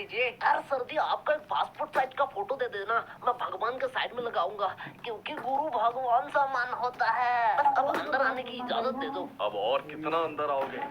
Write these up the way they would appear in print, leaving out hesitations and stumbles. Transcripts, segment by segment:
लीजिए। यार सर जी आपका एक पासपोर्ट साइज का फोटो दे देना, मैं भगवान के साइड में लगाऊंगा क्योंकि गुरु भगवान समान होता है। बस अब अंदर आने की इजाजत दे दो। अब और कितना अंदर आओगे?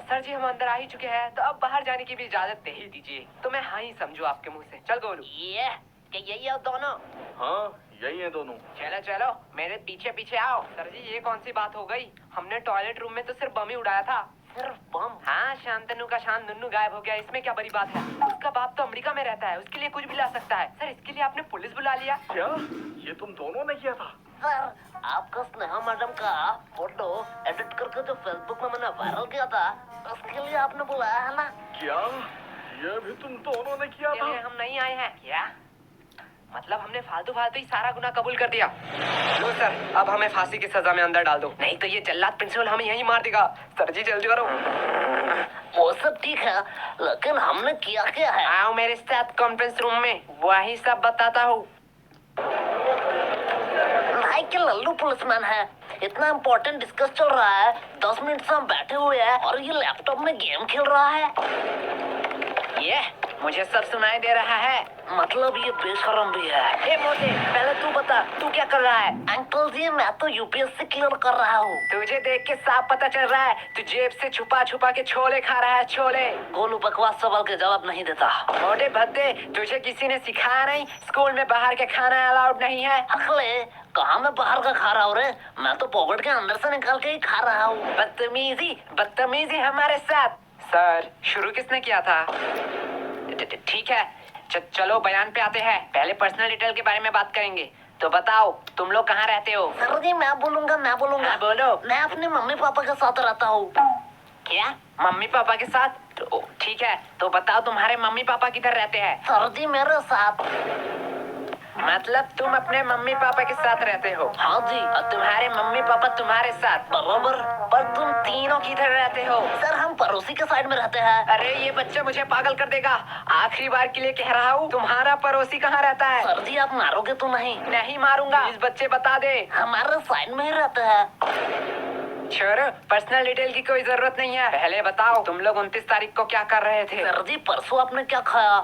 सर जी हम अंदर आ ही चुके हैं, तो अब बाहर जाने की भी इजाजत दे ही दीजिए। तो मैं हाँ ही समझू आपके मुंह से। चल गोलू। ये क्या यही है दोनों? हाँ यही है दोनों। चलो चलो मेरे पीछे पीछे आओ। सर जी ये कौन सी बात हो गई? हमने टॉयलेट रूम में तो सिर्फ बम ही उड़ाया था। सिर्फ बम? हाँ, शांतनु का शान नुन्नू गायब हो गया, इसमें क्या बड़ी बात है? उसका बाप तो अमेरिका में रहता है, उसके लिए कुछ भी ला सकता है। सर इसके लिए आपने पुलिस बुला लिया? क्या ये तुम दोनों ने किया था? सर आपका स्नेहा मैडम का फोटो एडिट करके जो फेसबुक में मैंने वायरल किया था, उसके लिए आपने बुलाया है ना? क्या ये भी तुम दोनों ने किया था? हम नहीं आए हैं क्या? मतलब हमने फालतू फालतू ही सारा गुनाह कबूल कर दिया। लो सर, अब हमें फांसी की सजा में अंदर डाल दो, नहीं तो ये जल्लाद प्रिंसिपल हमें यहीं मार देगा। सर जी जल्दी करो। वो सब ठीक है, लेकिन हमने किया क्या है? आओ मेरे साथ कॉन्फ्रेंस रूम में, वही सब बताता हूँ। भाई के लल्लू पुलिसमैन है, इतना इम्पोर्टेंट डिस्कस चल रहा है, 10 मिनट से हम बैठे हुए हैं और ये लैपटॉप में गेम खेल रहा है। ये मुझे सब सुनाई दे रहा है। मतलब ये बेशरम भी है। ए मोटे, पहले तू बता, तू क्या कर रहा है? अंकल जी मैं तो यूपीएससी क्लियर कर रहा हूँ। तुझे देख के साफ पता चल रहा है, तू जेब से छुपा छुपा के छोले खा रहा है, छोले। गोलू बकवास सवाल के जवाब नहीं देता। मोटे भद्दे, तुझे किसी ने सिखाया नहीं स्कूल में बाहर के खाना अलाउड नहीं है? अखले कहाँ मैं बाहर का खा रहा हूँ रे, मैं तो पॉकेट के अंदर से निकाल के ही खा रहा हूँ। बदतमीजी हमारे साथ। सर शुरू किसने किया था? ठीक है, चलो बयान पे आते हैं। पहले पर्सनल डिटेल के बारे में बात करेंगे। तो बताओ तुम लोग कहाँ रहते हो? सर जी मैं बोलूंगा। हाँ, बोलो। मैं अपने मम्मी पापा के साथ रहता हूँ। क्या मम्मी पापा के साथ? तो ठीक है, तो बताओ तुम्हारे मम्मी पापा किधर रहते हैं? सर जी मेरे साथ। मतलब तुम अपने मम्मी पापा के साथ रहते हो? हाँ जी। और तुम्हारे मम्मी पापा तुम्हारे साथ? बराबर। पर तुम तीनों किधर रहते हो? सर हम पड़ोसी के साइड में रहते हैं। अरे ये बच्चा मुझे पागल कर देगा। आखिरी बार के लिए कह रहा हूँ, तुम्हारा पड़ोसी कहाँ रहता है? सर जी आप मारोगे तो नहीं? नहीं मारूंगा। इस बच्चे बता दे। हमारे साइड में ही रहते हैं। छोड़ो, पर्सनल डिटेल की कोई जरूरत नहीं है। पहले बताओ तुम लोग 29 तारीख को क्या कर रहे थे? सर जी परसों आपने क्या खाया?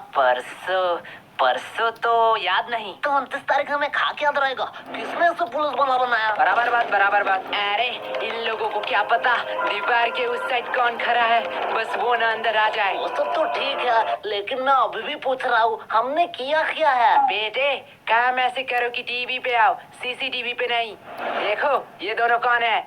परसों तो याद नहीं। तो 29 तारीख हमें खा के याद रहेगा? किसने उसे पुलिस बना बनाया? बराबर बात। अरे इन लोगों को क्या पता दीवार के उस साइड कौन खड़ा है, बस वो ना अंदर आ जाए। वो सब तो ठीक है, लेकिन मैं अभी भी पूछ रहा हूँ हमने किया क्या है? बेटे काम ऐसे करो कि टीवी पे आओ, सीसीटीवी पे नहीं। देखो ये दोनों कौन है?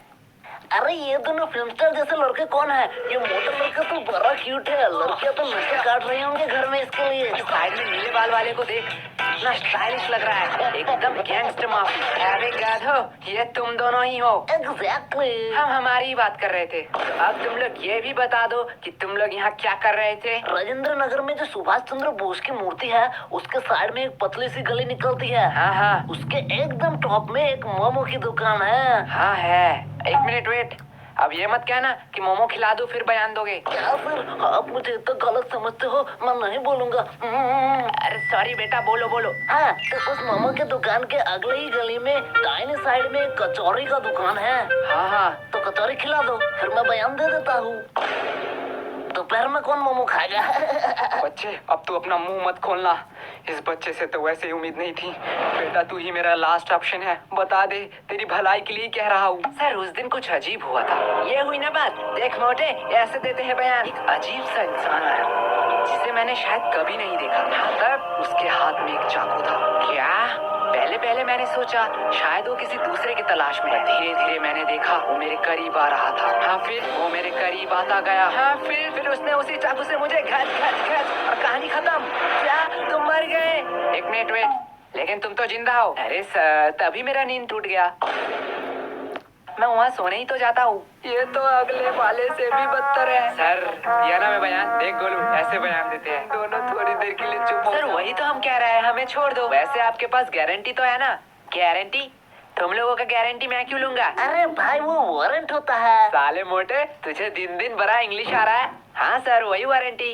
अरे ये दोनों फिल्म स्टार जैसे लड़के कौन है? ये मोटा लड़का तो बड़ा क्यूट है, लड़कियां तो नशे काट रही होंगे घर में इसके लिए। साइड में नीले बाल वाले को देख, कितना स्टाइलिश लग रहा है, एकदम गैंगस्टर माफी। अरे गाधो, ये तुम दोनों ही हो। एग्जैक्टली। हम हमारी बात कर रहे थे। अब तुम लोग ये भी बता दो कि तुम लोग यहाँ क्या कर रहे थे? राजेंद्र नगर में जो सुभाष चंद्र बोस की मूर्ति है, उसके साइड में एक पतली सी गली निकलती है। हाँ। उसके एकदम टॉप में एक मोमो की दुकान है। हाँ है। एक मिनट वेट, अब ये मत कहना कि मोमो खिला दो फिर बयान दोगे। क्या सर आप मुझे तो गलत समझते हो, मैं नहीं बोलूंगा। अरे सॉरी बेटा, बोलो। हाँ तो उस मोमो के दुकान के अगले ही गली में दाहिने साइड में एक कचौरी का दुकान है। हाँ। तो कचौरी खिला दो, फिर मैं बयान दे देता हूँ। दोपहर में कौन मोमो खाएगा? बच्चे अब तू अपना मुंह मत खोलना, इस बच्चे से तो वैसे ही उम्मीद नहीं थी। बेटा तू ही मेरा लास्ट ऑप्शन है, बता दे, तेरी भलाई के लिए कह रहा हूँ। सर उस दिन कुछ अजीब हुआ था। ये हुई ना बात। देख मोटे, ऐसे देते हैं बयान। एक अजीब सा इंसान आया जिसे मैंने शायद कभी नहीं देखा था। तब उसके हाथ में एक चाकू था। क्या? पहले मैंने सोचा शायद वो किसी दूसरे की तलाश में है। धीरे धीरे मैंने देखा वो मेरे करीब आ रहा था। हाँ फिर वो मेरे करीब आता गया। हाँ फिर उसने उसी चाकू से मुझे घच और कहानी खत्म। क्या तुम मर गए? एक मिनट वेट, लेकिन तुम तो जिंदा हो। अरे सर तभी मेरा नींद टूट गया, मैं वहाँ सोने ही तो जाता हूँ। ये तो अगले वाले से भी बदतर है। सर दिया ना मैं बयान, देख गोलू ऐसे बयान देते हैं। दोनों थोड़ी देर के लिए चुप हो। सर वही तो हम कह रहे हैं, हमें छोड़ दो। वैसे आपके पास गारंटी तो है ना? गारंटी? तुम लोगों का गारंटी मैं क्यों लूंगा? अरे भाई वो वारंट होता है। साले मोटे, तुझे दिन दिन बड़ा इंग्लिश आ रहा है। हाँ सर वही वारंटी।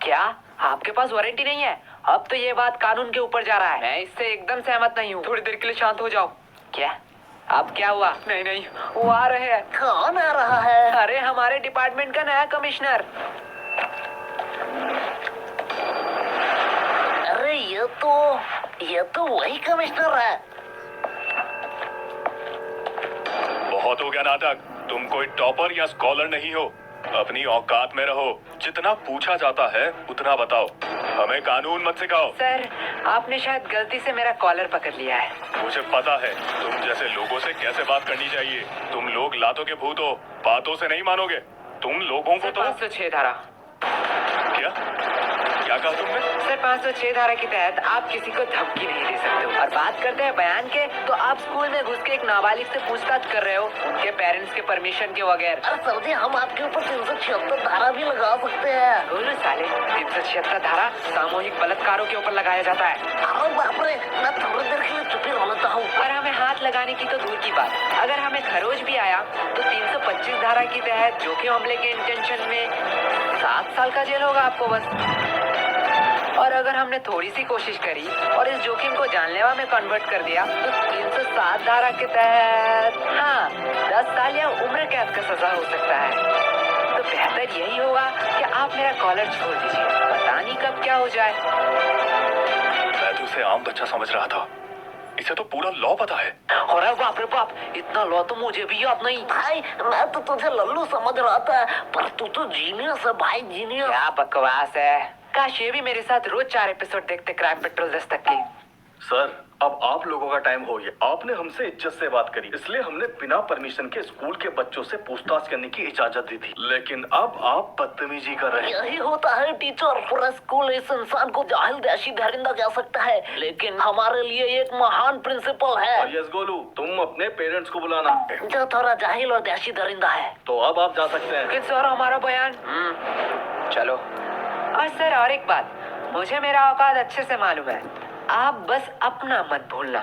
क्या आपके पास वारंटी नहीं है? अब तो ये बात कानून के ऊपर जा रहा है। मैं इससे एकदम सहमत नहीं हूँ। थोड़ी देर के लिए शांत हो जाओ। क्या अब क्या हुआ? नहीं वो आ रहे हैं। कौन आ रहा है? अरे हमारे डिपार्टमेंट का नया कमिश्नर। अरे ये तो वही कमिश्नर है। बहुत हो गया नाटक। तुम कोई टॉपर या स्कॉलर नहीं हो। अपनी औकात में रहो। जितना पूछा जाता है उतना बताओ। हमें कानून मत सिखाओ। सर, आपने शायद गलती से मेरा कॉलर पकड़ लिया है। मुझे पता है तुम जैसे लोगों से कैसे बात करनी चाहिए। तुम लोग लातों के भूत हो, बातों से नहीं मानोगे। तुम लोगों को सर, तो 506 धारा। क्या कहा तुमने? सर, 506 धारा के तहत आप किसी को धमकी नहीं दे सकते हो। और बात करते हैं बयान के, तो आप स्कूल में घुस के एक नाबालिग से पूछताछ कर रहे हो, उनके पेरेंट्स के परमिशन के बगैर। अरे सर जी, हम आपके ऊपर 376 धारा भी लगा सकते हैं। बोलो साले, 376 धारा सामूहिक बलात्कारों के ऊपर लगाया जाता है। अरे बाप रे, मैं थोड़ी देर के लिए चुप ही रह लेता हूँ। और हमें हाथ लगाने की तो दूर की बात, अगर हमें खरोच भी आया तो 325 धारा के तहत जोखिम हमले के इंटेंशन में 7 साल का जेल होगा आपको बस। और अगर हमने थोड़ी सी कोशिश करी और इस जोखिम को जानलेवा में कन्वर्ट कर दिया तो 307 धारा के तहत 10 साल या उम्र कैद का सजा हो सकता है। तो बेहतर यही होगा कि आप मेरा कॉलर छोड़ दीजिए, पता नहीं कब क्या हो जाए। मैं तो उसे आम बच्चा समझ रहा था। इसे तो पूरा लॉ पता है। अरे बाप रे बाप, इतना लॉ तो मुझे भी याद नहीं। भाई, मैं तो तुझे लल्लू समझ रहा था, पर तू तो जीनियस है भाई, जीनियस। क्या बकवास है। काश ये भी मेरे साथ रोज 4 एपिसोड देखते क्राइम पेट्रोल दस्तक के। सर, अब आप लोगों का टाइम हो गया। आपने हमसे इज्जत से बात करी, इसलिए हमने बिना परमिशन के स्कूल के बच्चों से पूछताछ करने की इजाजत दी थी। लेकिन अब आप बदतमीजी कर रहे हैं। यही होता है टीचर, पूरा स्कूल इस इंसान को जाहिल देशी दरिंदा कह सकता है, लेकिन हमारे लिए एक महान प्रिंसिपल है। और यस गोलू, तुम अपने पेरेंट्स को बुलाना। जो थोड़ा जाहिल और देशी दरिंदा है। तो अब आप जा सकते हैं। लेकिन सर, हमारा बयान। चलो। और सर, और एक बात, मुझे मेरा औकात अच्छे से मालूम है। आप बस अपना मत भूलना।